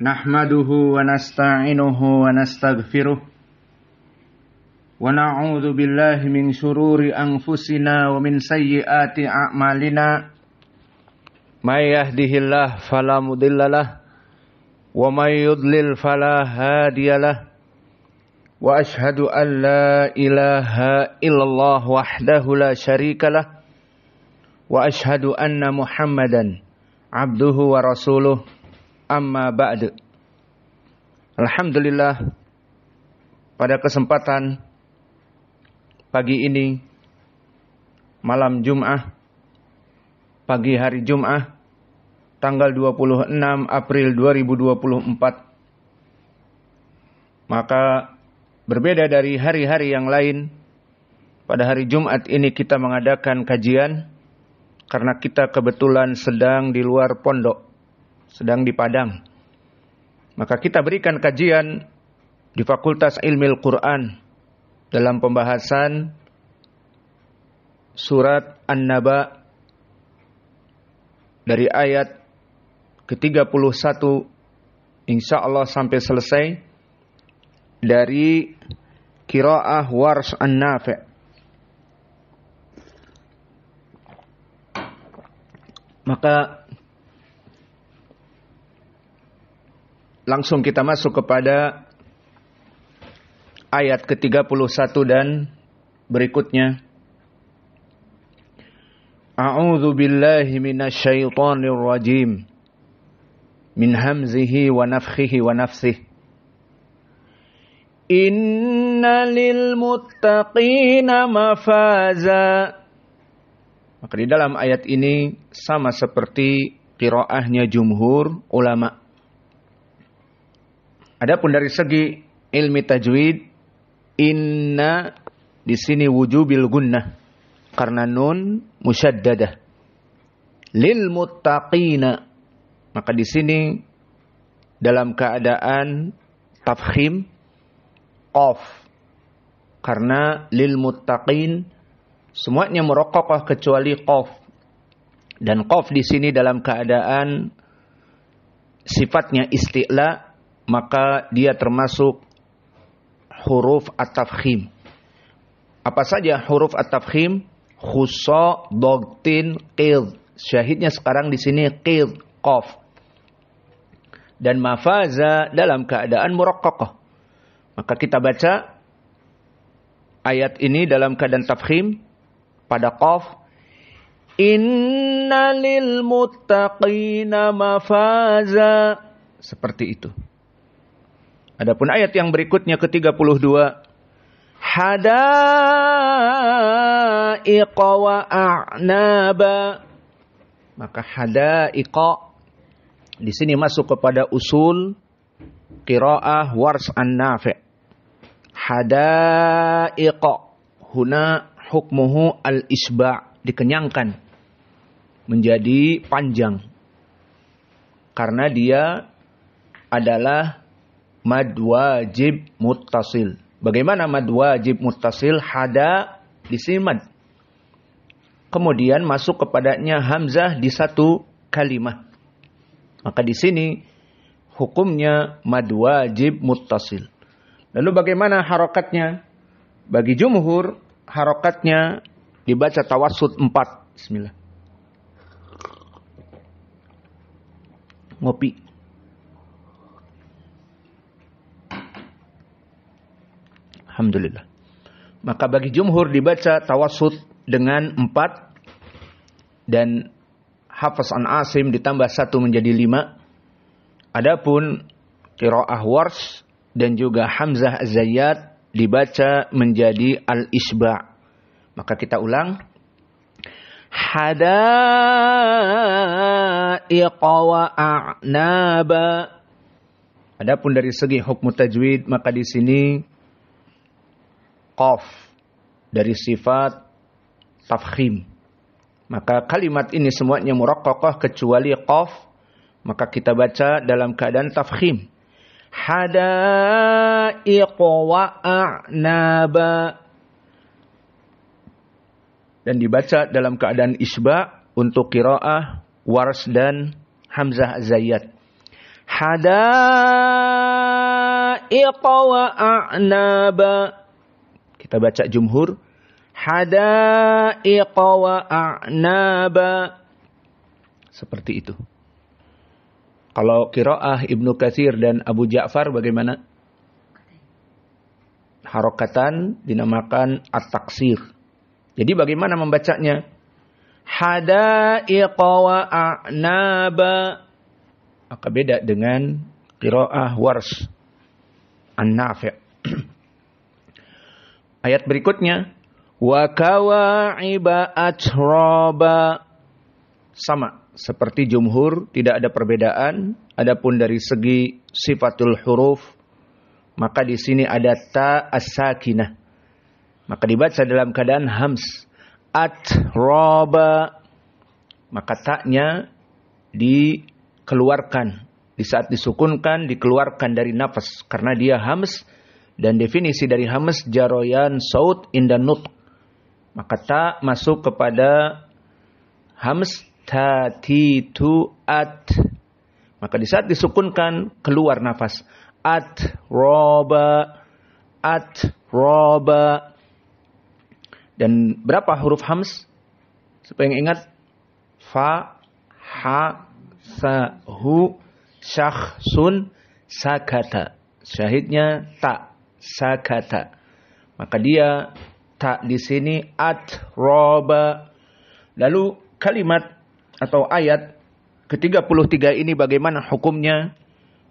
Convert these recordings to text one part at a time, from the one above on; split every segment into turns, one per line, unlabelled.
Nahmaduhu wa nasta'inuhu wa nastaghfiruh wa na'udzu billahi min shururi anfusina wa min sayyiati a'malina may yahdihillahu fala mudhillalah wa may yudlil fala hadiyalah wa ashhadu an la ilaha illallah wahdahu la syarikalah wa ashhadu anna Muhammadan abduhu wa rasuluh. Amma ba'du. Alhamdulillah, pada kesempatan pagi ini, malam Jum'ah, pagi hari Jum'ah, tanggal 26 April 2024. Maka berbeda dari hari-hari yang lain, pada hari Jumat ini kita mengadakan kajian karena kita kebetulan sedang di luar pondok, sedang di Padang. Maka kita berikan kajian di Fakultas Ilmu Al-Quran dalam pembahasan surat An-Naba dari ayat ke-31 insyaallah sampai selesai dari qiraah Warsh An-Nafi'. Maka langsung kita masuk kepada ayat ke-31 dan berikutnya. A'udzu billahi minasyaitonir rajim. Min hamzihi wa nafthihi wa nafsihi. Inna lil muttaqina mafaza. Maka di dalam ayat ini sama seperti qiraahnya jumhur ulama. Adapun dari segi ilmi tajwid, inna di sini wujubil gunnah karena nun musyaddadah. Lil muttaqina, maka di sini dalam keadaan tafkhim qaf karena lil muttaqin semuanya merokokah kecuali qaf. Dan qaf di sini dalam keadaan sifatnya isti'la, maka dia termasuk huruf at-tafkhim. Apa saja huruf at-tafkhim? Khussa, dogtin, qid. Syahidnya sekarang di sini qid, qaf. Dan mafaza dalam keadaan muraqqaqah. Maka kita baca ayat ini dalam keadaan tafkhim pada qaf. Inna lil muttaqina mafaza. Seperti itu. Adapun ayat yang berikutnya ke-32, hadaiqa wa a'naba. Maka hadaiqa di sini masuk kepada usul qiraah Warsh An-Nafi'. Hadaiqa huna hukmuhu al-isba', dikenyangkan menjadi panjang karena dia adalah mad wajib muttasil. Bagaimana mad wajib muttasil? Hada di sini mad. Kemudian masuk kepadanya hamzah di satu kalimat. Maka di sini hukumnya mad wajib muttasil. Lalu bagaimana harokatnya? Bagi jumhur harokatnya dibaca tawassut 4. Bismillah. Ngopi. Alhamdulillah. Maka bagi jumhur dibaca tawassut dengan 4 dan Hafs an Asim ditambah 1 menjadi 5. Adapun qiraah Warsh dan juga Hamzah Az-Zayyat dibaca menjadi al-isba'. Maka kita ulang. Hadaiqa wa a'naba. Adapun dari segi hukum tajwid, maka di sini qaf dari sifat tafkhim. Maka kalimat ini semuanya muraqqaqah kecuali qaf, maka kita baca dalam keadaan tafkhim. Hadaiqa wa a'naba. Dan dibaca dalam keadaan isba' untuk qiraah Warsh dan Hamzah Az-Zayyat. Hadaiqa wa a'naba. Kita baca jumhur. Hadaiqa wa a'naba. Seperti itu. Kalau qiraah Ibnu Katsir dan Abu Ja'far bagaimana? Harokatan dinamakan at-taksir. Jadi bagaimana membacanya? Hadaiqa wa a'naba. Maka beda dengan qiraah Warsh An-Nafi'. Ayat berikutnya, wa kawa'iba atraba. Sama seperti jumhur, tidak ada perbedaan. Adapun dari segi sifatul huruf, maka di sini ada ta as-sakinah. Maka dibaca dalam keadaan hams. Atraba. Maka taknya dikeluarkan. Di saat disukunkan, dikeluarkan dari nafas. Karena dia hams. Dan definisi dari hams, jaroyan saut inda nutq. Maka ta masuk kepada hams. Ta, ti, tu, at. Maka di saat disukunkan, keluar nafas. Atraba. Atraba. Dan berapa huruf hams? Supaya ingat. Fa, ha, sa, hu, syakh, sun, sakata. Syahidnya ta, sakata. Maka dia ta di sini atraba. Lalu kalimat atau ayat ke-33 ini bagaimana hukumnya?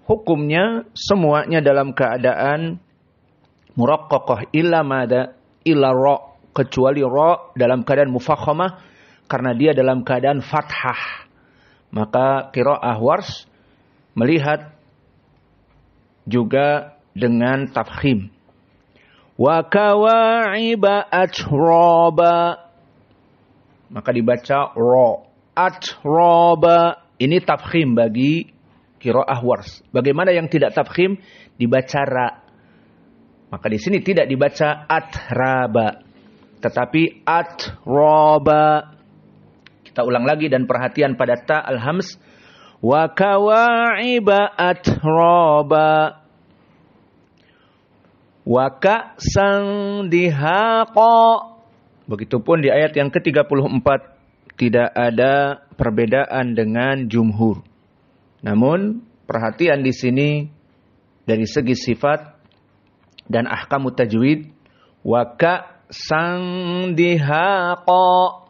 Hukumnya semuanya dalam keadaan muraqqaqah illa mada illa ra, kecuali ra dalam keadaan mufakhamah karena dia dalam keadaan fathah. Maka qiraah Warsh melihat juga dengan tafkhim. Wa kawa'iba atraba. Maka dibaca ra. Atraba. Ini tafkhim bagi qiraah Warsh. Bagaimana yang tidak tafkhim? Dibaca ra. Maka di sini tidak dibaca atraba, tetapi atraba. Kita ulang lagi dan perhatian pada ta al-hams. Wa kawa'iba atraba. Wa ka'san dihaqa. Begitupun di ayat yang ke-34 tidak ada perbedaan dengan jumhur. Namun perhatian di sini dari segi sifat dan ahkamu tajwid. Wa ka'san dihaqa.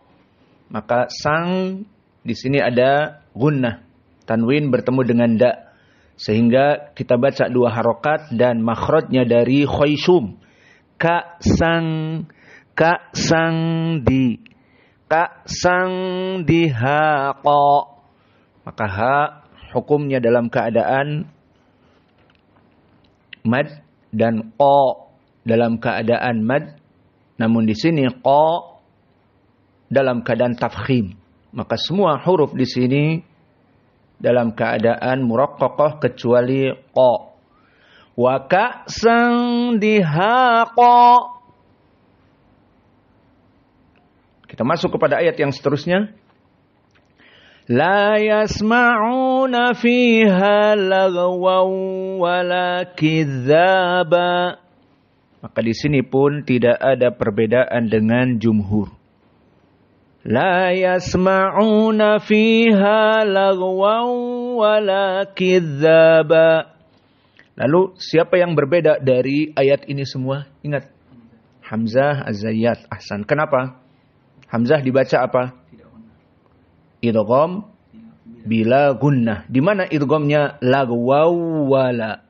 Maka sang di sini ada gunnah. Tanwin bertemu dengan da. Sehingga kita baca dua harokat dan makhrajnya dari khoysum. Ka'sang di. Ka'sang dihaqa. Maka ha hukumnya dalam keadaan mad dan qa dalam keadaan mad. Namun di sini qa dalam keadaan tafkhim. Maka semua huruf di sini dalam keadaan muraqqaqah kecuali qa. Wa ka'san dihaqa. Kita masuk kepada ayat yang seterusnya. La yasma'una fiha lagwaw wala kidzaba. Maka di sini pun tidak ada perbedaan dengan jumhur. La yasma'una fiha lagwaw wala kidzaba. Lalu siapa yang berbeda dari ayat ini semua? Ingat. Hamzah Az-Zayyat. Ahsan. Kenapa? Hamzah dibaca apa? Idgham bila gunnah. Di mana idghamnya? Lagwaw wala.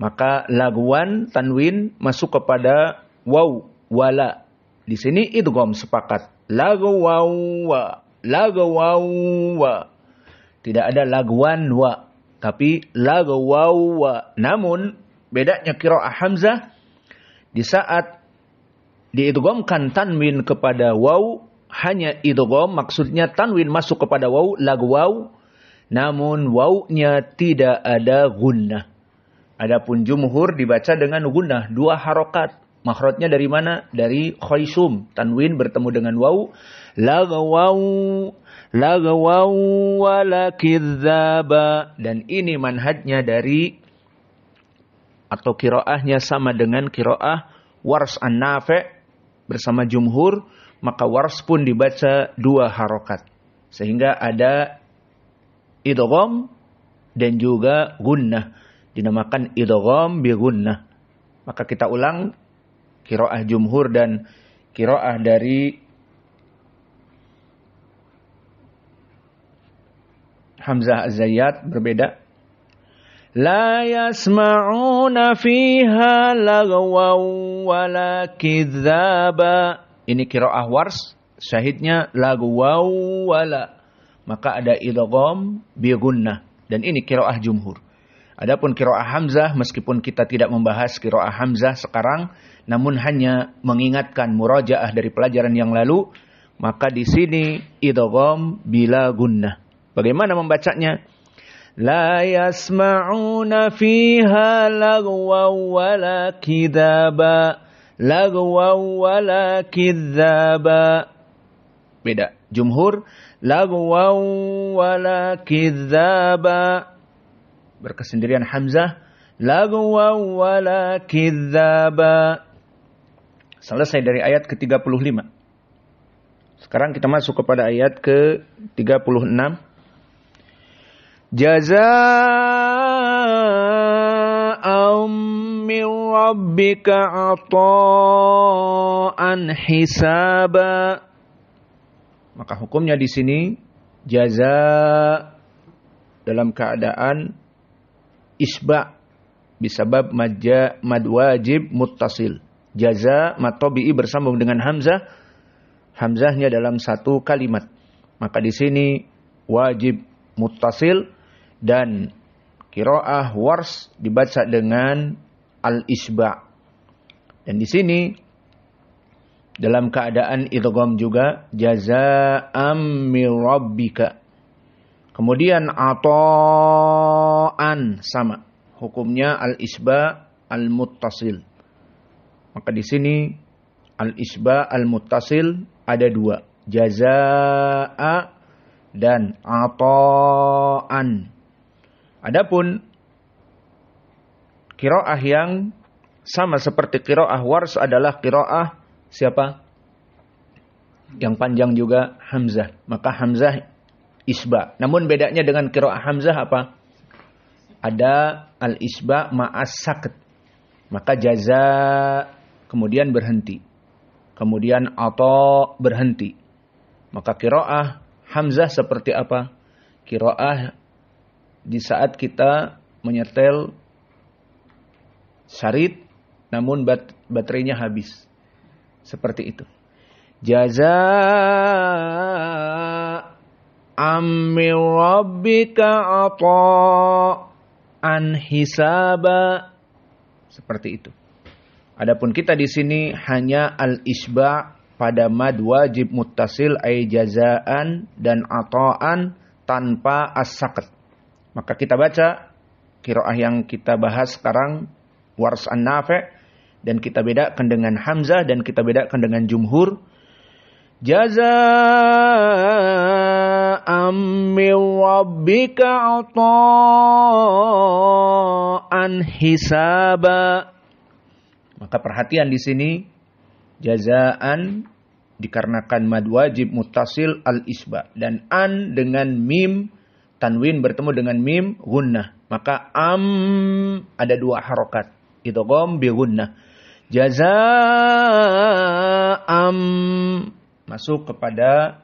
Maka lagwan tanwin masuk kepada waw wala. Di sini idgham sepakat. Lagwaw wa. Lagwaw wa. Tidak ada lagwan wa, tapi lagwaw wa. Namun bedanya qiraah Hamzah di saat diidghamkan tanwin kepada waw, hanya idgham, maksudnya tanwin masuk kepada waw, lagwaw, namun wawnya tidak ada gunnah. Adapun jumhur dibaca dengan gunnah, dua harokat. Makhrajnya dari mana? Dari khaysum. Tanwin bertemu dengan waw. Lagwaw wala kidzaba. Dan ini manhajnya dari atau qiraahnya sama dengan qiraah Wars an-Nafi' bersama jumhur. Maka Wars pun dibaca 2 harokat. Sehingga ada idgham dan juga gunnah. Dinamakan idgham bi gunnah. Maka kita ulang qiraah jumhur dan qiraah dari Hamzah Az-Zayyat berbeda. La yasma'una fiha lagwaw wala kidzaba. Ini qiraah Wars, syahidnya lagwaw wala. Maka ada idgham bi gunnah dan ini qiraah jumhur. Adapun qiraah Hamzah, meskipun kita tidak membahas qiraah Hamzah sekarang, namun hanya mengingatkan murajaah dari pelajaran yang lalu, maka di sini idgham bila gunnah. Bagaimana membacanya? La yasma'una fiha lagwaw wala kidzaba. Lagwaw wala kidzaba. Beda. Jumhur lagwaw wala kidzaba. Berkesendirian Hamzah. Lagwaw wala kidzaba. Selesai dari ayat ke-35. Sekarang kita masuk kepada ayat ke-36. Jazaa'an min rabbika 'ata'an hisaba. Maka hukumnya di sini jaza dalam keadaan isba bisabab mad wajib muttasil. Jaza mad tabi'i bersambung dengan hamzah. Hamzahnya dalam satu kalimat. Maka di sini wajib muttasil dan qiraah Wars dibaca dengan al-isba. Dan di sini dalam keadaan idgham juga jazaa'an min rabbika. Kemudian ata'an sama. Hukumnya al-isba al-muttasil. Maka di sini al-isba al-muttasil ada 2. Jazaa'a dan ata'an. Adapun qiraah yang sama seperti qiraah Wars adalah qiraah siapa? Yang panjang juga Hamzah. Maka Hamzah isba. Namun bedanya dengan qiraah Hamzah apa? Ada al-isba ma'as sakit. Maka jaza kemudian berhenti. Kemudian ata berhenti. Maka qiraah Hamzah seperti apa? Qiraah di saat kita menyetel syarit namun baterainya habis. Seperti itu. Jazaa'an min rabbika 'ata'an hisaba. Seperti itu. Adapun kita di sini hanya al-isba' pada mad wajib muttasil ay jazaan dan ata'an tanpa as-saqat. Maka kita baca qiraah yang kita bahas sekarang Wars an-Nafi' dan kita bedakan dengan Hamzah dan kita bedakan dengan jumhur. Jazaa'an min rabbika 'ata'an hisaba. Maka perhatian di sini jazaan dikarenakan mad wajib muttasil al-isba dan an dengan mim tanwin bertemu dengan mim gunnah. Maka ada 2 harokat. Idgham bi gunnah. Jazaan masuk kepada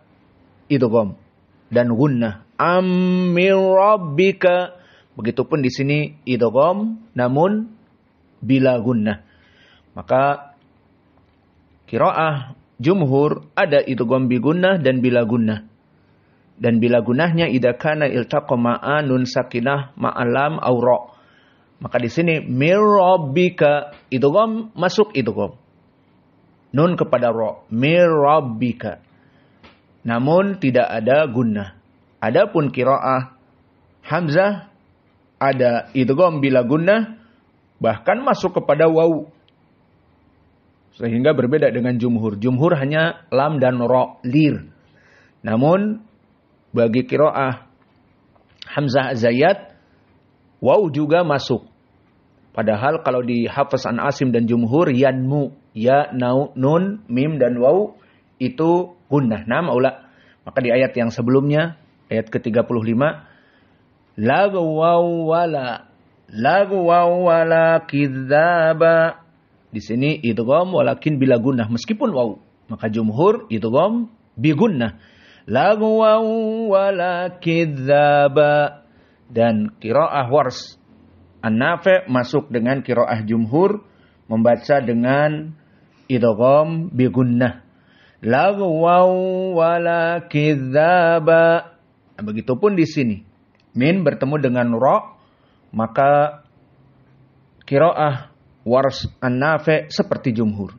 idgham dan gunnah. Min rabbika. Begitupun di sini idgham namun bila gunnah. Maka qiraah jumhur ada idgham bi gunnah dan bila gunnah. Dan bila gunnahnya idza kana iltaqa ma'a nun sakinah ma'alam aw ra. Maka di sini mir rabbika idgham masuk idgham. Nun kepada ra, mir rabbika. Namun tidak ada gunnah. Adapun qiraah Hamzah ada idgham bila gunnah bahkan masuk kepada waw. Sehingga berbeda dengan jumhur. Jumhur hanya lam dan ro, lir. Namun bagi qiraah Hamzah Az-Zayyat, waw juga masuk. Padahal kalau di Hafs an Asim dan jumhur, yanmu, ya, nun, mim dan waw itu gunnah. Nah, maula. Maka di ayat yang sebelumnya, ayat ke-35, lagwaw wala kidzaba. Di sini idgham walakin bila gunnah meskipun waw. Maka jumhur idgham bi gunnah. Lagwaw wala kidzaba. Dan qiraah Wars An-Nafi' masuk dengan qiraah jumhur membaca dengan idgham bi gunnah. Lagwaw wala kidzaba. Nah, begitupun di sini. Min bertemu dengan ra, maka qiraah Wars An-Nafi' seperti jumhur.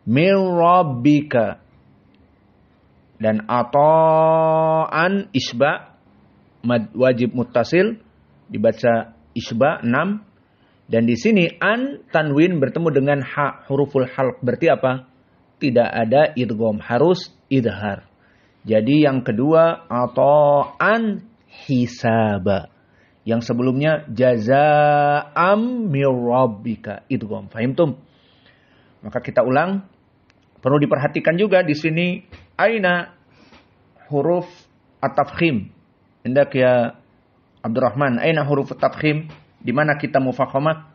Min rabbika. Dan ata'an isba, mad wajib muttasil, dibaca isba 6. Dan di sini an tanwin bertemu dengan ha, huruful halq. Berarti apa? Tidak ada idgham, harus idhar. Jadi yang kedua ata'an hisaba. Yang sebelumnya jazaa'am mir rabbika, idgham. Fahimtum? Maka kita ulang. Perlu diperhatikan juga di sini aina huruf at-tafkhim. Indak ya Abdurrahman, aina huruf at-tafkhim? Di mana kita mufakhamah?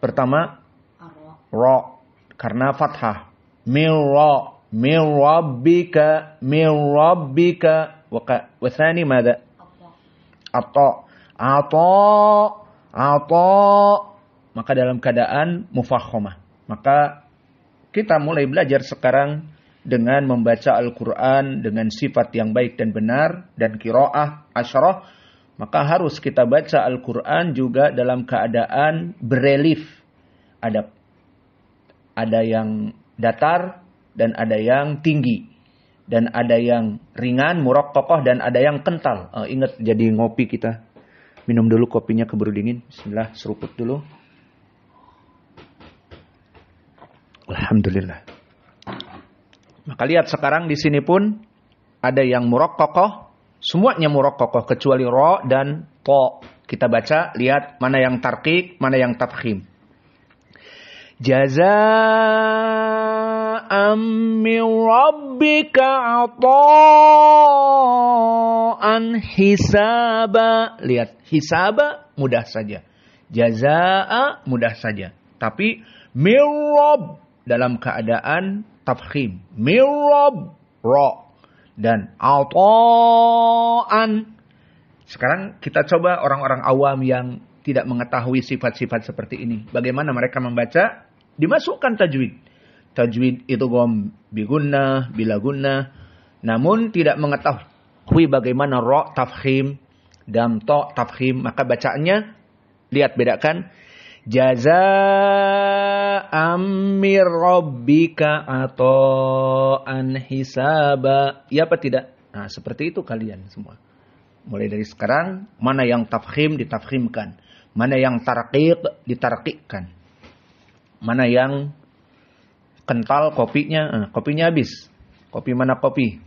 Pertama ra, karena fathah. Mir rabbika, wa thani madza? Ata. Maka dalam keadaan mufakhamah. Maka kita mulai belajar sekarang dengan membaca Al-Quran dengan sifat yang baik dan benar dan qiraah asyarah. Maka harus kita baca Al-Quran juga dalam keadaan berelief. Ada yang datar dan ada yang tinggi. Dan ada yang ringan, muraqqaqah, dan ada yang kental. Ingat, jadi ngopi kita. Minum dulu kopinya keburu dingin. Bismillah, seruput dulu. Alhamdulillah. Maka lihat sekarang di sini pun ada yang muraqqaqah, semuanya muraqqaqah kecuali ra dan ta. Kita baca, lihat mana yang tarqiq, mana yang tafkhim. Jazaa'am min rabbika ata'an hisaba. Lihat, hisaba mudah saja. Jazaa'a mudah saja. Tapi min rabb dalam keadaan tafkhim. Min rabb, ra. Dan ata'an. Sekarang kita coba orang-orang awam yang tidak mengetahui sifat-sifat seperti ini. Bagaimana mereka membaca? Dimasukkan tajwid. Tajwid itu gom bigunnah, bila gunnah. Namun tidak mengetahui bagaimana ra tafkhim dan ta tafkhim. Maka bacaannya, lihat bedakan. Jazaa'am mir rabbika ata'an hisaba. Ya apa tidak? Nah, seperti itu kalian semua. Mulai dari sekarang, mana yang tafkhim ditafkhimkan. Mana yang tarqiq ditarqiqkan. Mana yang kental kopinya, kopinya habis. Kopi mana kopi?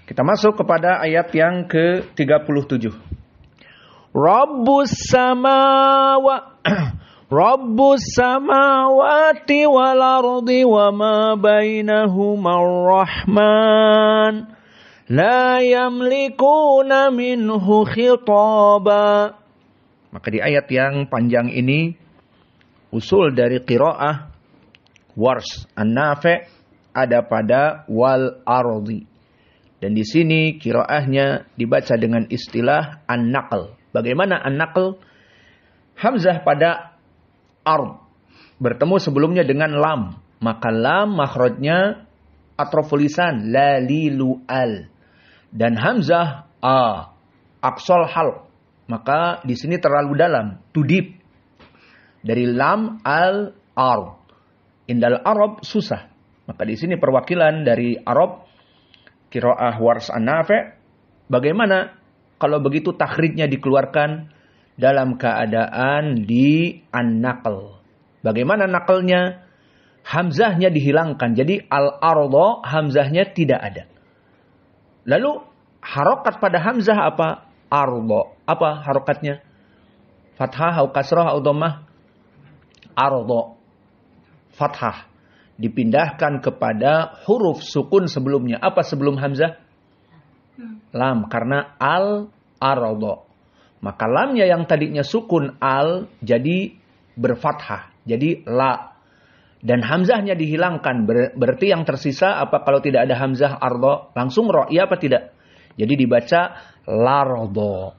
Kita masuk kepada ayat yang ke-37. Rabbus samawati wal ardi wa ma bainahuma ar-rahman la yamlikuna minhu khitaba. Maka di ayat yang panjang ini usul dari qiraah Wars An-Nafi' ada pada wal ardi. Dan di sini qiraahnya dibaca dengan istilah an-naql. Bagaimana an-naql? Hamzah pada ard bertemu sebelumnya dengan lam. Maka lam makhrajnya atraful lisan, la li lu al. Dan hamzah a, aqsal halq. Maka di sini terlalu dalam, too deep. Dari lam al ard. Indal Arab susah. Maka di sini perwakilan dari Arab qiraah Wars An-Nafi'. Bagaimana kalau begitu takhrijnya dikeluarkan dalam keadaan di an-naql. Bagaimana nakalnya? Hamzahnya dihilangkan. Jadi al-ardo hamzahnya tidak ada. Lalu harokat pada hamzah apa? Ardo. Apa harokatnya? Fathah atau kasrah atau dhammah? Ardo. Fathah. Dipindahkan kepada huruf sukun sebelumnya. Apa sebelum hamzah? Lam. Karena al-ardo. Maka lamnya yang tadinya sukun al jadi berfathah. Jadi la. Dan hamzahnya dihilangkan. Berarti yang tersisa apa kalau tidak ada hamzah ardo? Langsung ro. Iya apa tidak? Jadi dibaca lardo.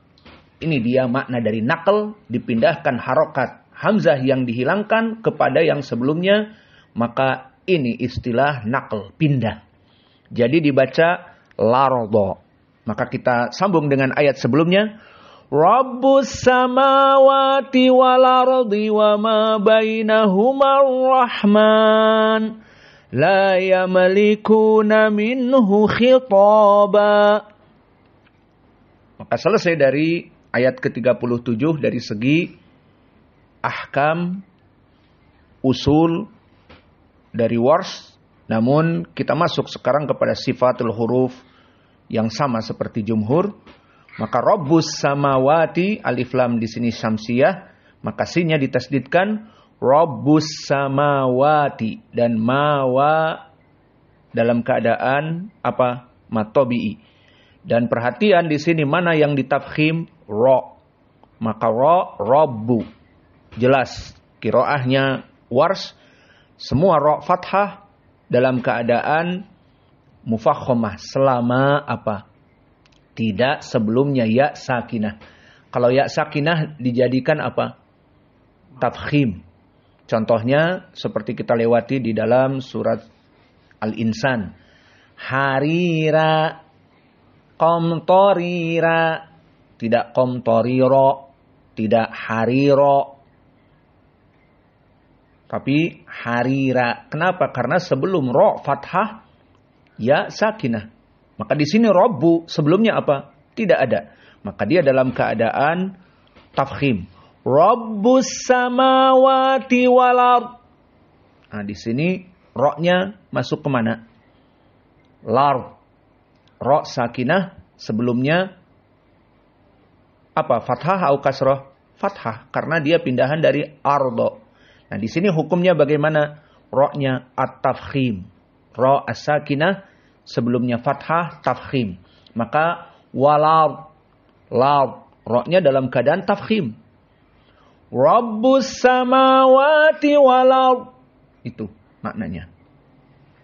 Ini dia makna dari nakal. Dipindahkan harokat hamzah yang dihilangkan kepada yang sebelumnya. Maka ini istilah nakal. Pindah. Jadi dibaca lardo. Maka kita sambung dengan ayat sebelumnya. Rabbus samawati wal ardi wa ma bainahuma ar-Rahman la yamlikuna minhu khitaba. Maka selesai dari ayat ke-37 dari segi ahkam usul dari wars. Namun kita masuk sekarang kepada sifatul huruf yang sama seperti jumhur. Maka Rabbus samawati, alif lam di sini syamsiyah, maka sinnya ditasdidkan Rabbus samawati dan mawa dalam keadaan apa? Matobi'i. Dan perhatian di sini mana yang ditafkhim? Ro. Maka ro Rabbu. Jelas qiraahnya wars semua ro fathah dalam keadaan mufakhomah selama apa? Tidak sebelumnya ya sakinah. Kalau ya sakinah dijadikan apa? Tafkhim. Contohnya seperti kita lewati di dalam surat Al-Insan. Harira, qamtarira, tidak qamtariro, tidak hariro. Tapi harira. Kenapa? Karena sebelum ro fathah ya sakinah. Maka di sini Rabbu sebelumnya apa? Tidak ada. Maka dia dalam keadaan tafkhim. Rabbus samawati wal ard. Nah, di sini ro-nya masuk ke mana? Lar. Ro sakinah sebelumnya apa? Fathah atau kasrah? Fathah karena dia pindahan dari ardo. Nah, di sini hukumnya bagaimana? Ro-nya at-tafkhim. Ro as-sakinah sebelumnya fathah tafkhim. Maka walad lad ro-nya dalam keadaan tafkhim. Rabbus samawati wal ard. Itu maknanya.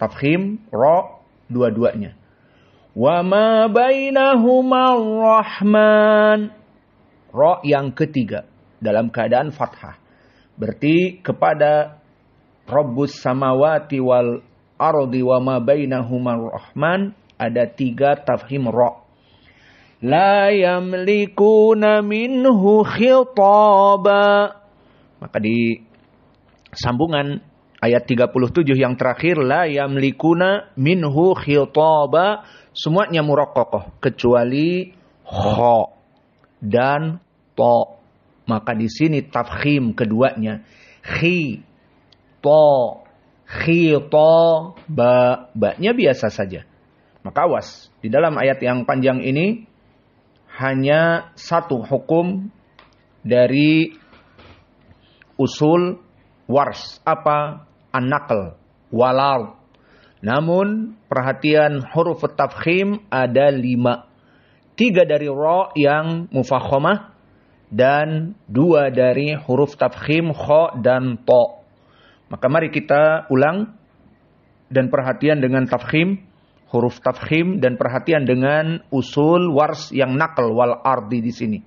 Tafkhim ro dua-duanya. Wa ma bainahuma ar-Rahman. Ro yang ketiga dalam keadaan fathah. Berarti kepada Rabbus samawati wal ardi wa ma bainahuma ar-Rahman ada 3 tafhim ra. La yamlikuna minhu khitaba. Maka di sambungan ayat 37 yang terakhir la yamlikuna minhu khitaba semuanya muraqqaqah kecuali kha dan ta. Maka di sini tafkhim keduanya khi ta khita ba-nya biasa saja. Maka awas, di dalam ayat yang panjang ini hanya satu hukum dari usul wars. Apa? An-naql, walal. Namun perhatian huruf tafkhim ada 5. 3 dari ra yang mufakhomah dan 2 dari huruf tafkhim kha dan ta. Maka mari kita ulang dan perhatian dengan tafkhim, huruf tafkhim dan perhatian dengan usul wars yang naql wal ardi di sini.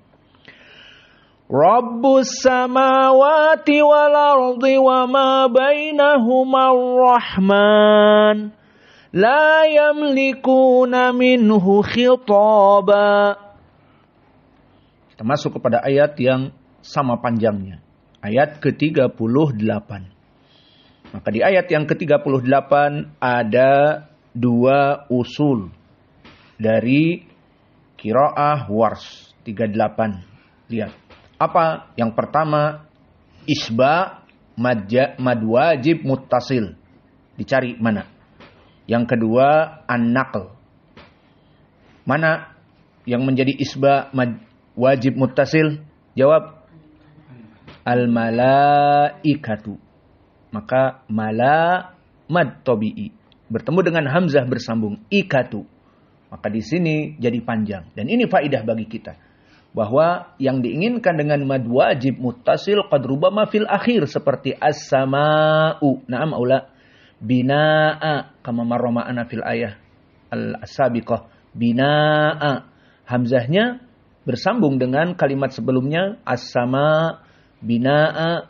Rabbus samawati wal ardi wa ma bainahuma ar-Rahman la yamlikuna minhu khitaba. Kita masuk kepada ayat yang sama panjangnya. Ayat ke-38. Maka di ayat yang ke-38 ada 2 usul dari qiraah wars 38. Lihat. Apa? Yang pertama isba mad wajib muttasil. Dicari mana? Yang kedua an-naql. Mana yang menjadi isba mad wajib muttasil? Jawab al-malaikatu. Maka mala mad tabi'i bertemu dengan hamzah bersambung ikatu. Maka di sini jadi panjang. Dan ini faidah bagi kita bahwa yang diinginkan dengan mad wajib muttasil qad rubama fil akhir seperti as-sama'u. Na'am aula binaa kama marra ma'ana fil ayah al-sabiqah. Binaa hamzahnya bersambung dengan kalimat sebelumnya as-sama binaa.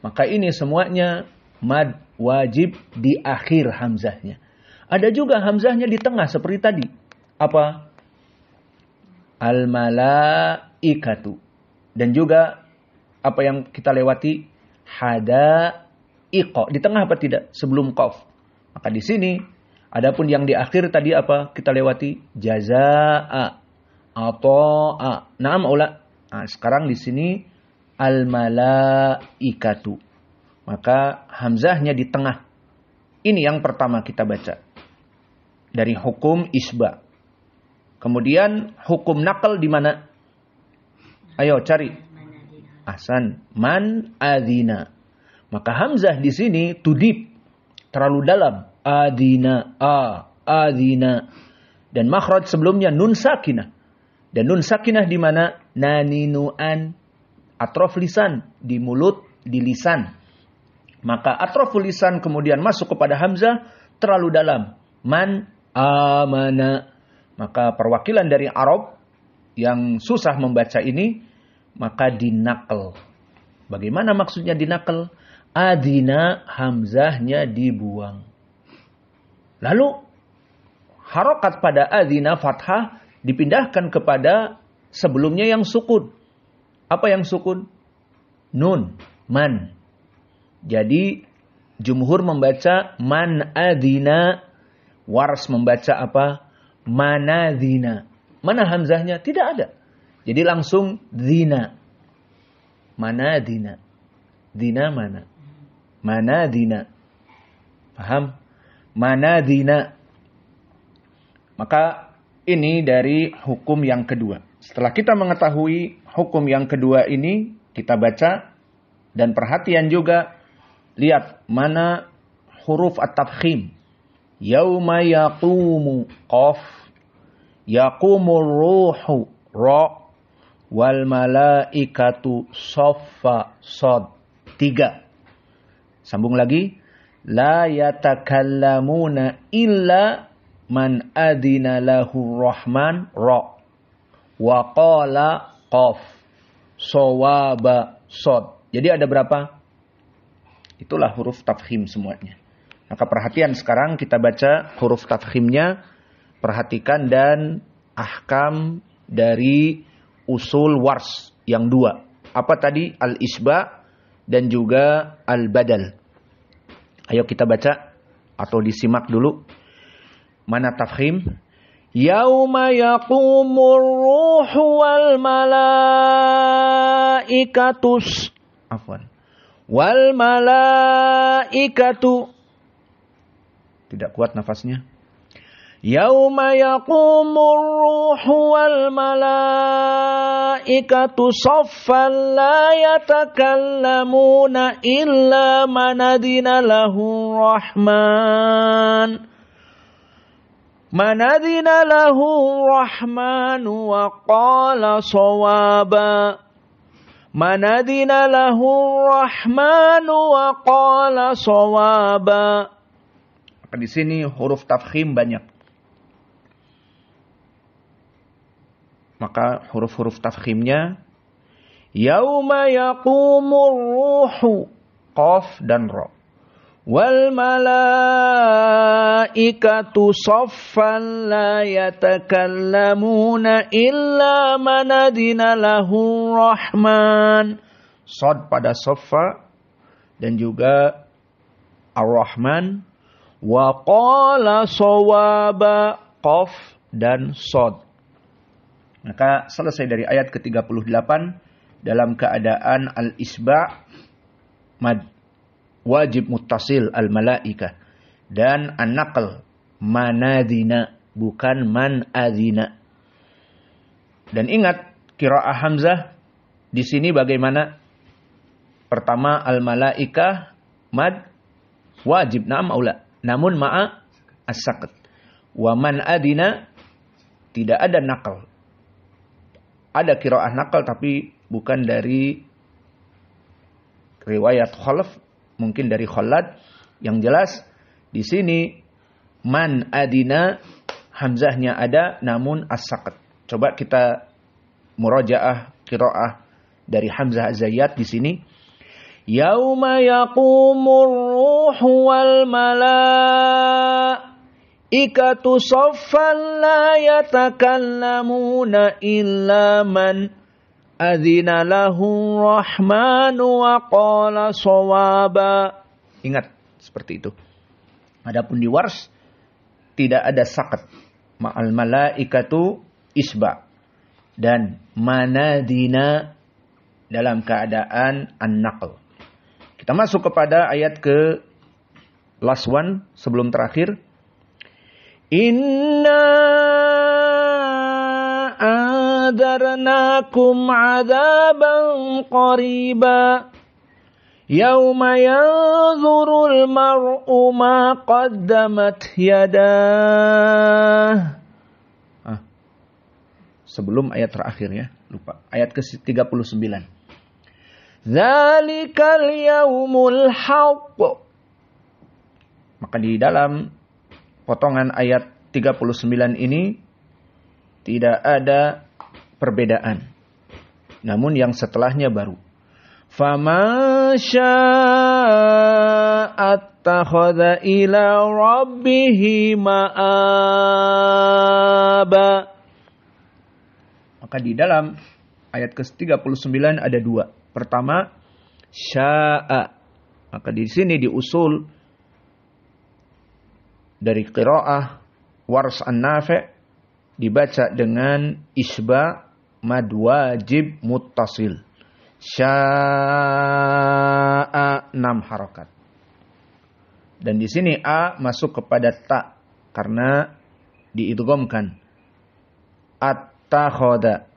Maka ini semuanya mad wajib di akhir hamzahnya. Ada juga hamzahnya di tengah seperti tadi. Apa? Al-malaikatu. Dan juga apa yang kita lewati hadaiqa. Di tengah apa tidak? Sebelum qaf. Maka di sini adapun yang di akhir tadi apa? Kita lewati jazaa, ata'a. Naam aula. Nah, sekarang di sini al-malaikatu. Maka hamzahnya di tengah. Ini yang pertama kita baca. Dari hukum isba. Kemudian hukum naql di mana? Ayo cari. Ahsan. Man adina. Maka hamzah di sini tudib. Terlalu dalam. Adina. Adina. Dan makhraj sebelumnya nun sakinah. Dan nun sakinah di mana? Naninuan. Atrof lisan. Di mulut, di lisan. Maka atroful lisan kemudian masuk kepada hamzah terlalu dalam. Man amana. Maka perwakilan dari Arab yang susah membaca ini maka dinaql. Bagaimana maksudnya dinaql? Adina hamzahnya dibuang. Lalu harokat pada adina fathah dipindahkan kepada sebelumnya yang sukun. Apa yang sukun? Nun, man. Jadi jumhur membaca man adina, Wars membaca apa? Manadina. Mana hamzahnya? Tidak ada. Jadi langsung zina. Manadina. Dina mana? Manadina. Paham? Manadina. Maka ini dari hukum yang kedua. Setelah kita mengetahui hukum yang kedua ini, kita baca dan perhatian juga. Lihat mana huruf at-tafkhim. Yauma yaqumu qaf. Yaqumur ruhu ra. Wal malaikatu saffa sad. 3. Sambung lagi. La yatakallamuna illa man adina lahu rahman ra. Wa qala qaf. Sawaba sad. Jadi ada berapa? Itulah huruf tafkhim semuanya. Maka perhatian sekarang kita baca huruf tafkhimnya. Perhatikan dan ahkam dari usul wars yang 2. Apa tadi? Al-isba dan juga al-badal. Ayo kita baca atau disimak dulu. Mana tafkhim? Yauma yaqumur ruhu wal malaikatus. Afwan. Wal malaikatu. Tidak kuat nafasnya. Yauma yaqumur ruhu wal malaikatu saffan la yatakallamuna illa man adina lahu rahman. Man adina lahu rahman wa qala sawaba. Manadina lahu rahmanu wa qala sawaba. Maka di sini huruf tafkhim banyak. Maka huruf-huruf tafkhimnya yauma yaqumur ruhu qaf dan ra. Wal malaikatu saffan la yatakallamuna illa man adina lahu rahman. Shad pada saffa dan juga ar-rahman. Wa qala sawaba qaf dan shad. Maka selesai dari ayat ke-38 dalam keadaan al-isba' mad. wajib muttasil al-malaikah. Dan an-naql manadina, bukan man adina. Dan ingat qiraah Hamzah di sini bagaimana? Pertama al-malaikah mad wajib na'am aula, namun ma'a as-saqat. Wa man adina tidak ada naql. Ada qiraah naql tapi bukan dari riwayat Khalaf, mungkin dari Khallad. Yang jelas di sini man adina hamzahnya ada namun as-saqat. Coba kita murajaah qiraah dari Hamzah Az-Zayyat di sini. Yauma yaqumur ruhu wal malaikatu saffan la yatakallamuna illa man adzina lahu rahmanu wa qala shawaba. Ingat seperti itu. Adapun di Wars tidak ada saqat. Ma'al malaikatu isba dan manadina dalam keadaan an-naql. Kita masuk kepada ayat ke last one sebelum terakhir. Inna anzarnakum 'adzaban qariba yauma yanzurul mar'u ma qaddamat yadah. Sebelum ayat terakhir ya, lupa. Ayat ke-39. Dzalikal yaumul haqq. Maka di dalam potongan ayat 39 ini tidak ada perbedaan. Namun yang setelahnya baru. Faman sya'attakhadha ila rabbihi ma'aba. Maka di dalam ayat ke-39 ada dua. Pertama, sya'a. Maka di sini diusul dari qiraah Wars an-Nafi' dibaca dengan isba mad wajib muttasil. Sya'a 6 harakat. Dan di sini a masuk kepada ta karena diidghamkan. Attakhadha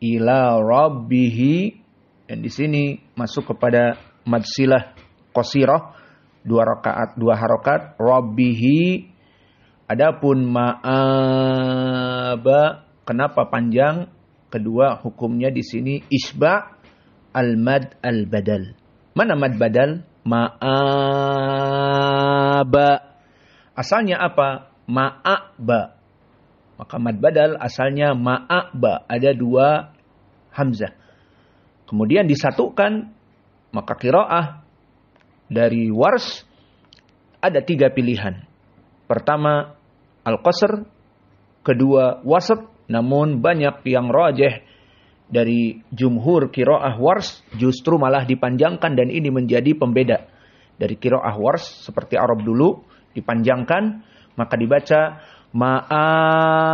ila rabbihi, dan di sini masuk kepada mad silah qasirah 2 harakat rabbihi. Adapun ma'aba kenapa panjang? Kedua hukumnya di sini isba al-mad al-badal. Mana mad badal? Ma'aba. Asalnya apa? Ma'aba. Maka mad badal asalnya ma'aba. Ada 2 hamzah. Kemudian disatukan. Maka qiraah dari Wars ada 3 pilihan. Pertama al-qasr. Kedua wasat. Namun banyak yang rajih dari jumhur qiraah Wars justru malah dipanjangkan, dan ini menjadi pembeda dari qiraah Wars seperti Arab dulu dipanjangkan maka dibaca ma'aba.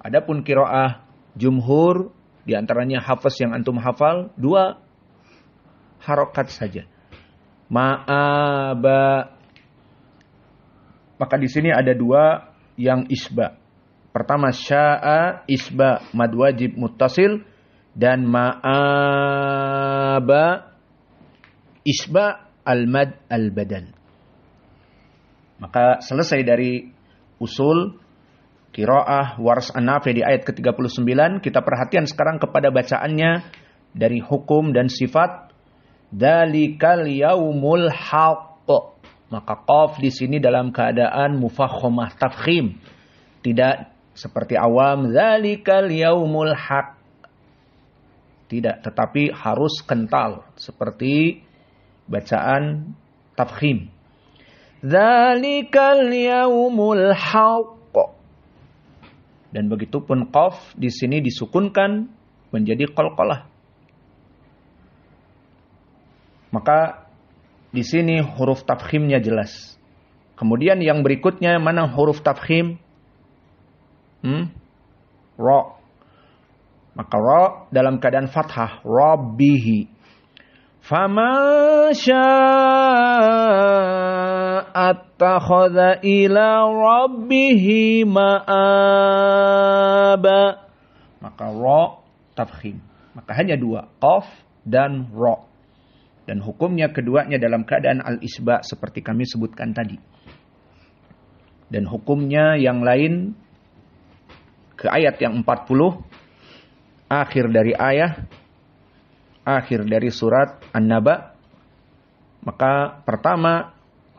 Adapun qiraah jumhur diantaranya Hafiz yang antum hafal 2 harokat saja. Ma'aba. Maka di sini ada 2 yang isba. Pertama sya'a isba mad wajib muttasil, dan ma'aba isba al-mad al-badal. Maka selesai dari usul qiraah Wars an-Nafi' di ayat ke-39, kita perhatian sekarang kepada bacaannya dari hukum dan sifat. Dzalikal yaumul haqq. Maka qaf di sini dalam keadaan mufakhamah tafkhim. Tidak seperti awam dzalikal yaumul haq. Tidak, tetapi harus kental seperti bacaan tafkhim. Dzalikal yaumul haq. Dan begitupun qaf di sini disukunkan menjadi qalqalah. Maka di sini huruf tafkhimnya jelas. Kemudian yang berikutnya mana huruf tafkhim? Ra. Maka ra dalam keadaan fathah, rabbihi. Faman syaa'a attakhadha ila rabbih ma'aba. Maka ra tafkhim. Maka hanya dua, qaf dan ra. Dan hukumnya keduanya dalam keadaan al-isba seperti kami sebutkan tadi. Dan hukumnya yang lain ke ayat yang 40 akhir dari surat An-Naba. Maka pertama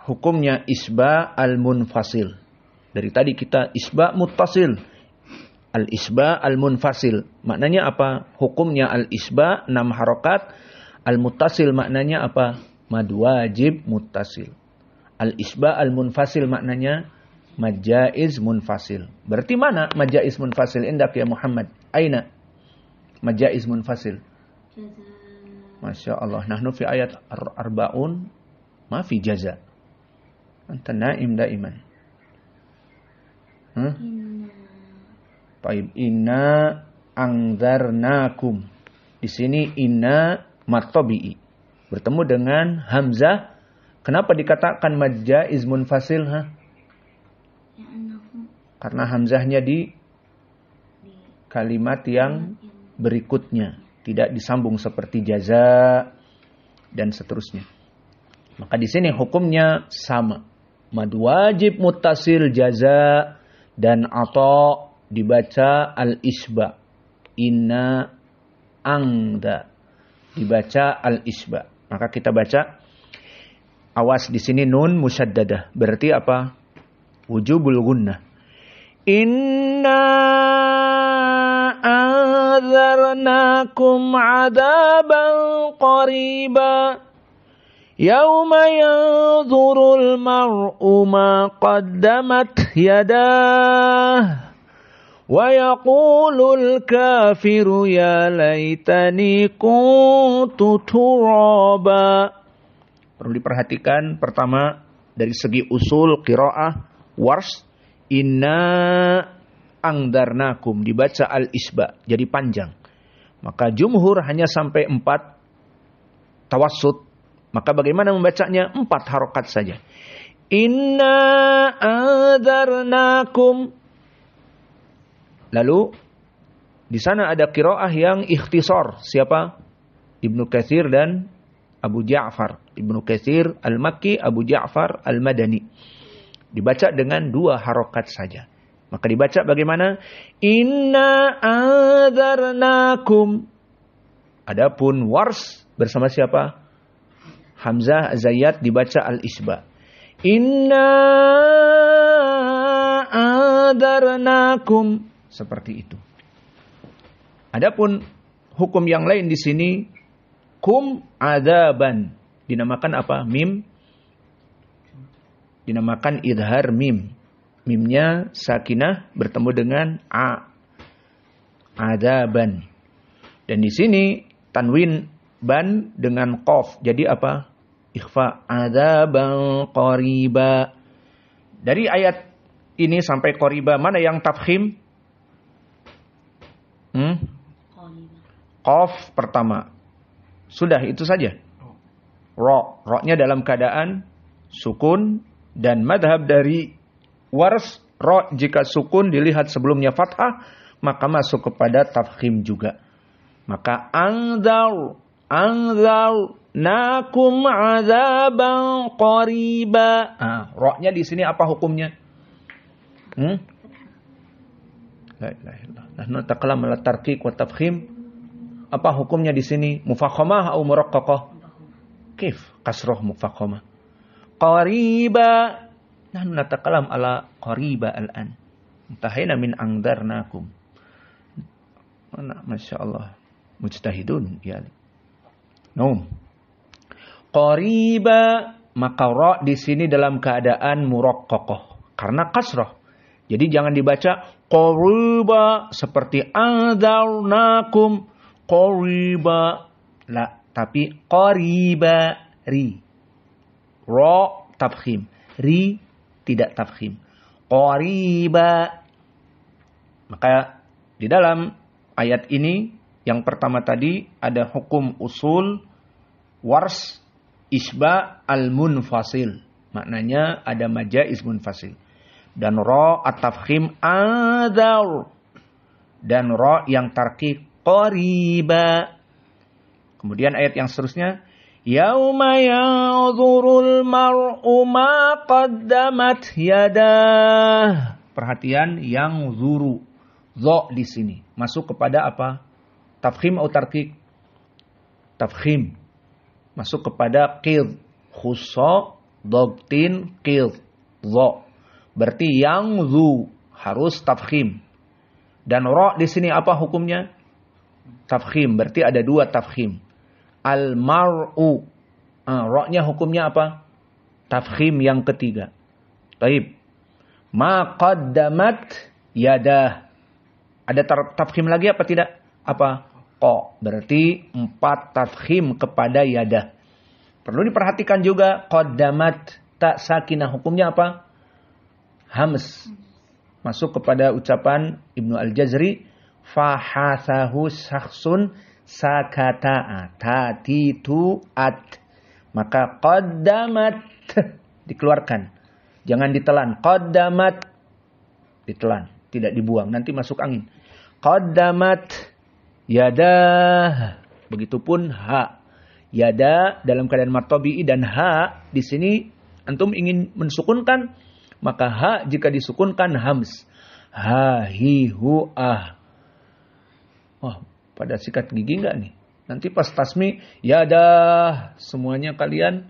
hukumnya isba al-munfasil. Dari tadi kita isba muttasil, al-isba al-munfasil. Maknanya apa? Hukumnya al-isba 6 harokat, al-muttasil maknanya apa? Mad wajib muttasil. Al-isba al-munfasil maknanya mad jaiz munfasil. Berarti mana mad jaiz munfasil indak ya Muhammad? Aina mad jaiz munfasil? Masya Allah. Nahnu fi ayat arba'un ma fi jaza. Anta naim daiman. Baik, inna angzarnakum. Di sini inna martabi'i bertemu dengan hamzah. Kenapa dikatakan mad jaiz munfasil? Karena hamzahnya di kalimat yang berikutnya, tidak disambung seperti jaza dan seterusnya. Maka di sini hukumnya sama. Mad wajib muttasil jaza dan atau dibaca al-isba. Inna angda dibaca al-isba. Maka kita baca, awas di sini nun musyaddadah. Berarti apa? Wujubul gunnah. Inna anzarnakum adaban qariba yauma yanzurul mar'u ma qaddamat yadah wa yaqulul kafiru ya laitani kuntu turaba. Perlu diperhatikan pertama dari segi usul qiraah wars, inna angdarnakum dibaca al-isba jadi panjang. Maka jumhur hanya sampai 4 tawassut. Maka bagaimana membacanya? 4 harokat saja. Inna angdarnakum. Lalu di sana ada qiraah yang ikhtisar. Siapa? Ibnu Katsir dan Abu Ja'far. Ibnu Katsir al-Makki, Abu Ja'far al-Madani. Dibaca dengan 2 harokat saja. Maka dibaca bagaimana? Inna anzarnakum. Adapun wars bersama siapa? Hamzah Zayyad dibaca al-isba. Inna anzarnakum. Seperti itu. Adapun hukum yang lain di sini, kum adaban. Dinamakan apa? Mim. Dinamakan idhar mim. Mimnya sakinah bertemu dengan a. Adaban. Dan di sini tanwin ban dengan qaf. Jadi apa? Ikhfa. Adaban qariba. Dari ayat ini sampai qariba mana yang tafkhim? Qaf pertama. Sudah itu saja. Ra-nya dalam keadaan sukun. Dan madhab dari wars, ra jika sukun dilihat sebelumnya fathah, maka masuk kepada tafkhim juga. Maka anzarnakum adzaban qariba. Ra-nya di sini apa hukumnya? La ilaha illallah. Nahnu natakallamu ala tarqiq wa tafkhim. Apa hukumnya di sini? Mufakhamah atau muraqqaqah? Kif kasrah mufakhamah. Qariba. Nahnu natakalam ala qariba al-an. Intahayna min angdarnakum. Masya Allah. Mujtahidun. Ya. Naum. Qariba. Maka ra di sini dalam keadaan muraqqaqah. Karena kasrah. Jadi jangan dibaca qariba seperti andarnakum. Qariba. La. Tapi qariba. Ri. Ra tafkhim. Ri tidak tafkhim. Qariba. Maka di dalam ayat ini yang pertama tadi ada hukum usul Wars isba al-munfasil. Maknanya ada majaiz munfasil. Dan ra at-tafkhim adar. Dan ra yang tarqiq qariba. Kemudian ayat yang seterusnya, yauma yanzurul mar'u ma qaddamat yadah. Perhatian, yang zuru. Zo di sini masuk kepada apa? Tafkhim atau tarqiq? Tafkhim. Masuk kepada qid. Khussa dogtin qid. Zo. Berarti yang zu harus tafkhim. Dan ra di sini apa hukumnya? Tafkhim. Berarti ada dua tafkhim. Al-mar'u. Ra-nya hukumnya apa? Tafkhim yang ketiga. Taib. Ma qaddamat yadah. Ada tafkhim lagi apa tidak? Apa? Qa. Berarti 4 tafkhim kepada yadah. Perlu diperhatikan juga qaddamat tak sakinah hukumnya apa? Hams. Masuk kepada ucapan Ibnu Al-Jazri, fahathahu syakhsun sakata'a tatitu at. Maka qaddamat dikeluarkan. Jangan ditelan. Qaddamat ditelan, tidak dibuang, nanti masuk angin. Qaddamat yadah. Begitupun ha. Yada dalam keadaan martabi'i dan ha di sini antum ingin mensukunkan, maka ha jika disukunkan hams. Ha hi hu ah. Wah, pada sikat gigi enggak nih? Nanti pas tasmi yadah semuanya kalian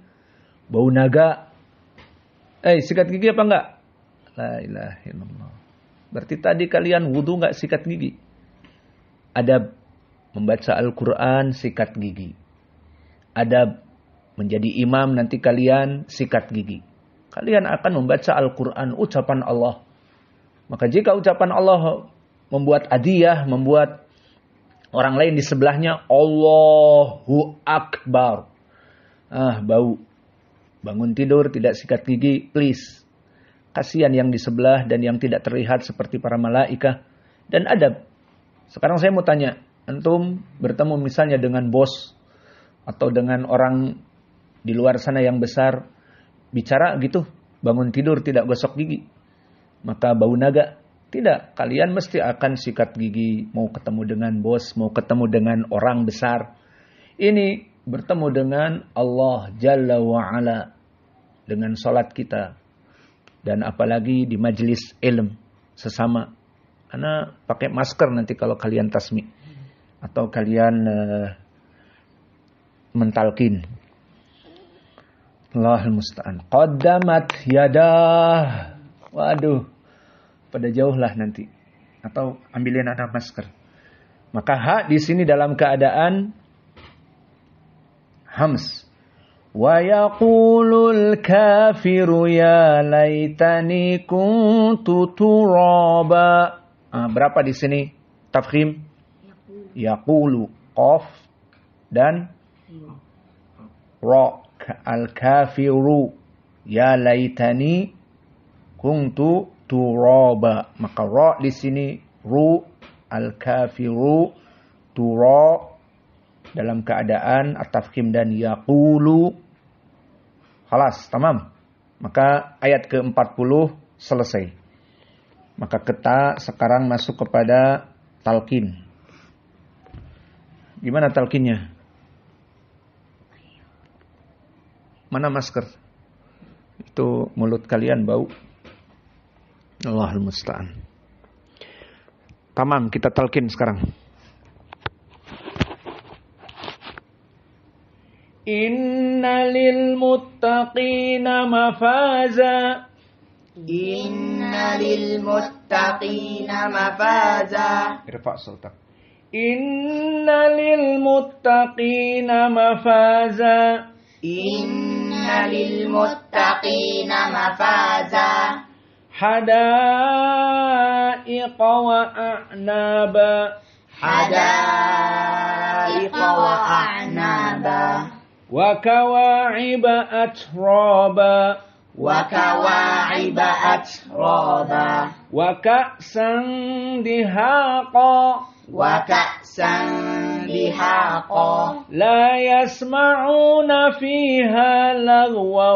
bau naga. Sikat gigi apa enggak? La ilaha illallah. Berarti tadi kalian wudu enggak sikat gigi? Adab membaca Al-Quran sikat gigi. Adab menjadi imam nanti kalian sikat gigi. Kalian akan membaca Al-Quran ucapan Allah. Maka jika ucapan Allah membuat adiyah, membuat orang lain di sebelahnya Allahu Akbar. Bau. Bangun tidur tidak sikat gigi, please. Kasihan yang di sebelah dan yang tidak terlihat seperti para malaikah. Dan adab. Sekarang saya mau tanya, antum bertemu misalnya dengan bos atau dengan orang di luar sana yang besar, bicara gitu, bangun tidur tidak gosok gigi, maka bau naga. Tidak, kalian mesti akan sikat gigi, mau ketemu dengan bos, mau ketemu dengan orang besar. Ini bertemu dengan Allah Jalla wa'ala dengan salat kita. Dan apalagi di majelis ilm sesama. Karena pakai masker nanti kalau kalian tasmi. Atau kalian mentalkin. Allahul musta'an. Qaddamat yadah. Waduh. Pada jauh lah nanti. Atau ambilin anak masker. Maka ha di sini dalam keadaan hams. Wa yaqulul kafiru ya laitani kuntu turaba. Berapa di sini tafkhim? Yaqulu qaf dan ra. Al-kafiru ya laitani kuntu turaba. Maka ra di sini ru, al-kafiru tura dalam keadaan at-tafkhim dan yaqulu. Khalas, tamam. Maka ayat ke-40 selesai. Maka kita sekarang masuk kepada talqin. Gimana talqinnya? Mana masker? Itu mulut kalian bau. Allahul musta'an. Tamam, kita talqin sekarang. Inna lil muttaqina mafaza.
Inna lil muttaqina mafaza.
Irfa' sautak. Inna lil muttaqina mafaza.
Inna lil muttaqina mafaza.
Hadaiqa wa a'naba.
Hadaiqa wa a'naba.
Wa kawa'iba atraba.
Wa kawa'iba atraba.
Wa ka'san dihaqa.
Wa ka'san دهاقا
لا يسمعون فيها لغوا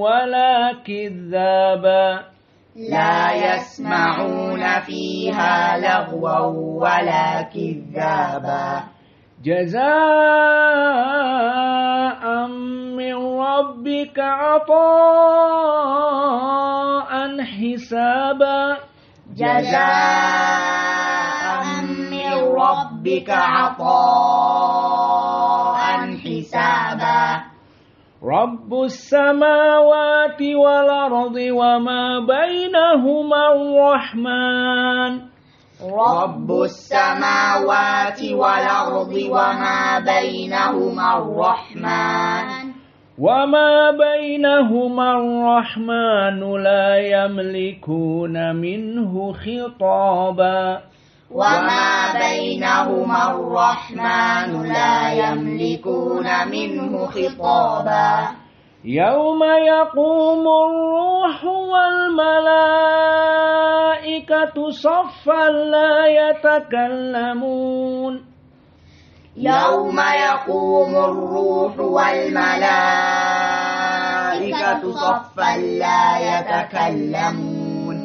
ولا كذابا
لا يسمعون فيها لغوا ولا كذابا
جزاء من ربك عطاء حسابا
جزاء من ربك عطاء حسابا
رب السماوات والأرض وما بينهما الرحمن
رب السماوات والأرض وما بينهما الرحمن
وما بينهما الرحمن لا يملكون منه خطابا
وما بينهما الرحمن لا يملكون منه خطابا
يوم يقوم الروح والملائكة صفا لا يتكلمون
يوم يقوم الروح والملائكة صفا لا يتكلمون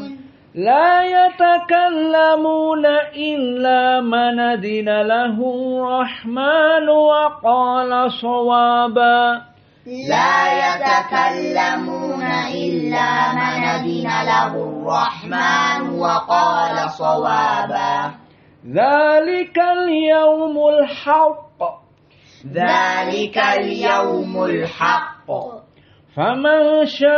إلا من أذن له الرحمن وقال صوابا
لا يتكلمون إلا من أذن له الرحمن وقال صوابا
ذلك اليوم الحق
ذلك اليوم الحق
فمن شاء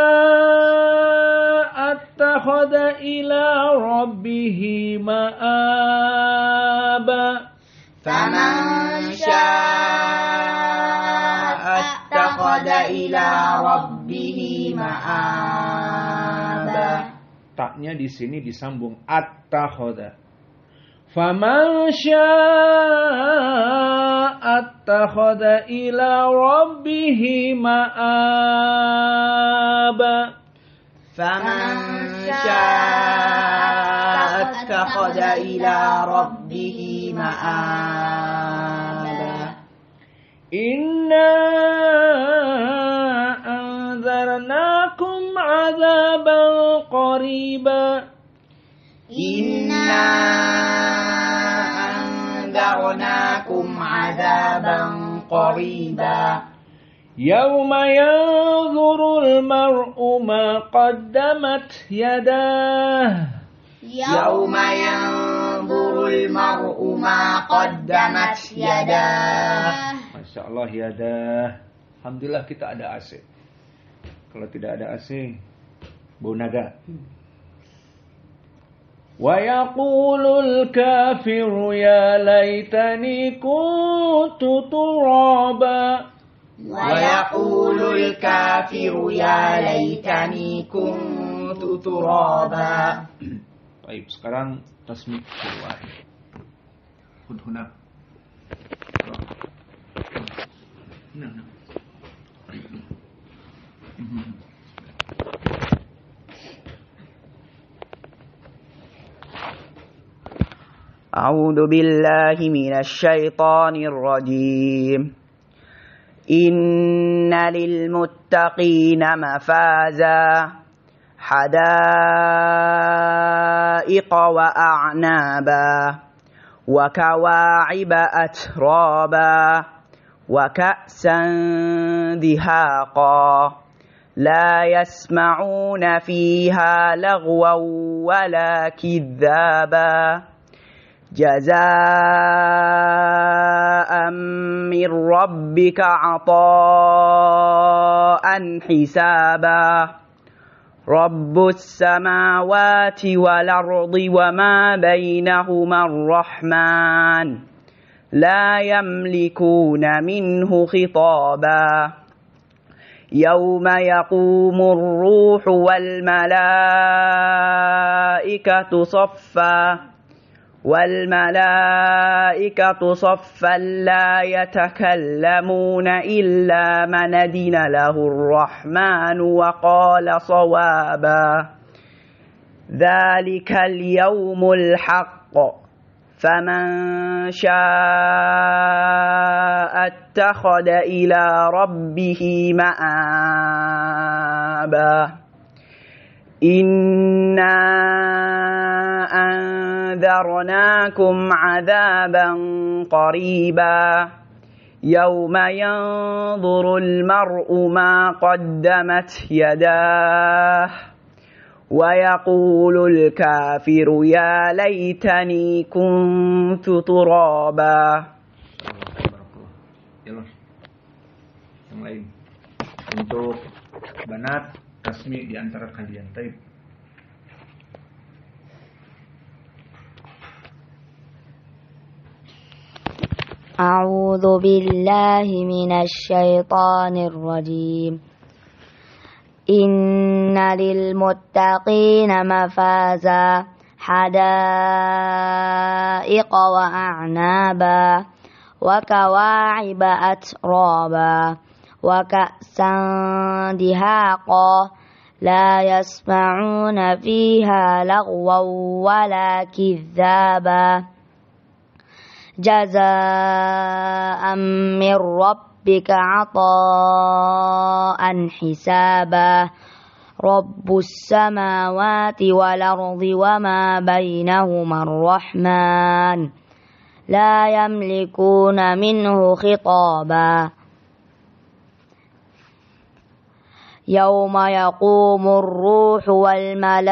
اتخذ إلى ربه مآبا
فمن شاء اتخذ إلى ربه مآبا
taknya di sini disambung attakhadha. Faman syaa'a attakhadha ila rabbih ma'aba.
Faman syaa'a attakhadha ila rabbih ma'aba.
Inna anzarnakum 'adzaban qariba.
Inna anzarnakum 'adzaban qariba.
Yawma yanzurul mar'u ma qaddamat yadah.
Yawma yanzurul mar'u ma qaddamat yadah.
Masya Allah yadah. Alhamdulillah kita ada AC. Kalau tidak ada AC, bau naga. Wa yaqulul kafiru ya laitani kuntu turaba.
Wa yaqulul kafiru ya laitani kuntu turaba.
Baik, sekarang tasmik keluar. Hudhuna. Nah.
أعوذ بالله من الشيطان الرجيم إن للمتقين مفازا حدائق وأعنابا وكواعب أترابا وكأسا دهاقا لا يسمعون فيها لغوا ولا كذابا جزاء من ربك عطاء حسابا رب السماوات والأرض وما بينهما الرحمن لا يملكون منه خطابا يوم يقوم الروح والملائكة صفا لا يتكلمون إلا من أذن له الرحمن وقال صوابا ذلك اليوم الحق فمن شاء اتخذ إلى ربه مآبا إنا أنذرناكم عذابا قريبا يوم ينظر المرء ما قدمت يداه ويقول الكافر يا ليتني كنت ترابا.
Yang lain untuk banat tasmi di antara kalian. Taib.
أعوذ بالله من الشيطان الرجيم إن للمتقين مفازا حدائق وأعنابا وكواعب أترابا وكأسا دهاقا لا يسمعون فيها لغوا ولا كذابا جزاء من ربك عطاء حسابا رب السماوات والأرض وما بينهما الرحمن لا يملكون منه خطابا يوم يقوم الروح والملائكة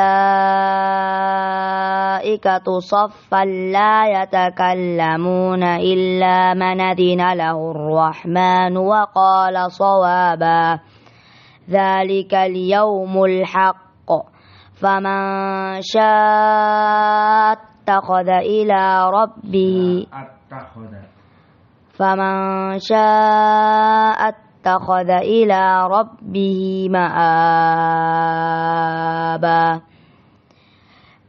صفا لا يتكلمون إلا من أذن له الرحمن وقال صوابا ذلك اليوم الحق فمن شاء اتخذ إلى ربه اتخذ إلى ربه مآبا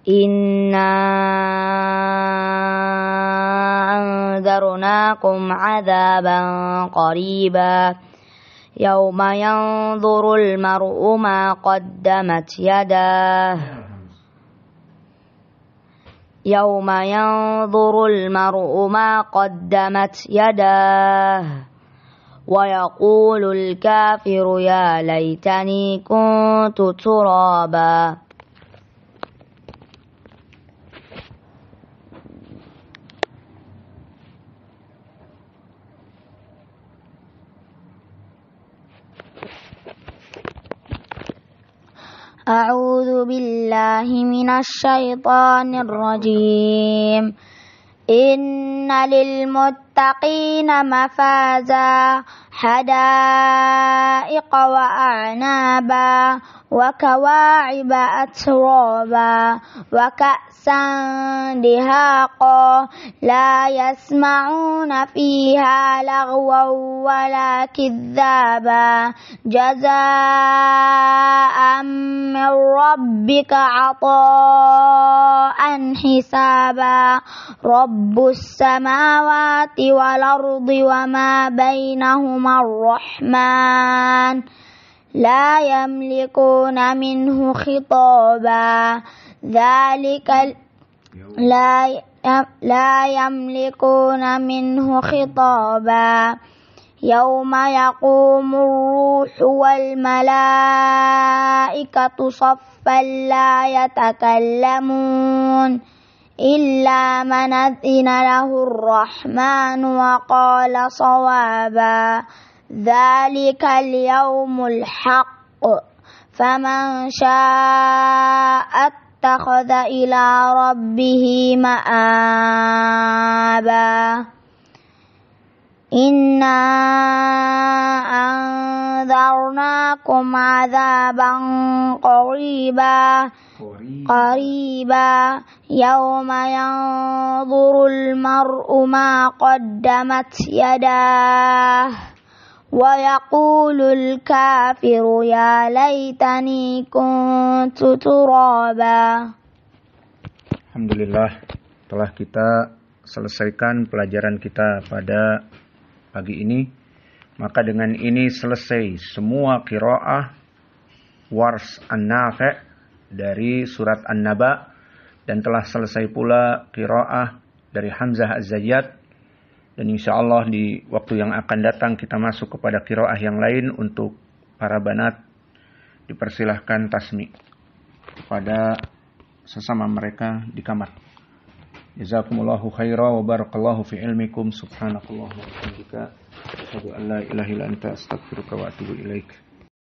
إنا أنذرناكم عذابا قريبا يوم ينظر المرء ما قدمت يداه يوم ينظر المرء ما قدمت يداه ويقول الكافر يا ليتني كنت ترابا. أعوذ بالله من الشيطان الرجيم إن للمتقين مفازا حدائق وأعنابا وكواعب أترابا وكأسا دهاقا لا يسمعون فيها لغوا ولا كذابا جزاء من ربك عطاء حسابا رب السماوات والأرض وما بينهما الرحمن لا يملكون منه خطابا لا يملكون منه خطابا يوم يقوم الروح والملائكة صفا لا يتكلمون إلا من أذن له الرحمن وقال صوابا ذلك اليوم الحق فمن شاء اتخذ إلى ربه مآبا إنا أنذرناكم عذابا قريبا يوم ينظر المرء ما قدمت يداه ويقول الكافر يا ليتني كنت ترابا.
Alhamdulillah, telah kita selesaikan pelajaran kita pada pagi ini. Maka dengan ini selesai semua qiraah Wars An-Nafi' dari surat An-Naba, dan telah selesai pula qiraah dari Hamzah Az-Zayyad. Dan insya Allah di waktu yang akan datang kita masuk kepada qiraah yang lain. Untuk para banat dipersilahkan tasmi kepada sesama mereka di kamar. Jazakumullahu khairan wa barakallahu fi ilmikum. Subhanakallahumma wa bihamdika asyhadu an la ilaha illa anta astaghfiruka wa atubu ilaik.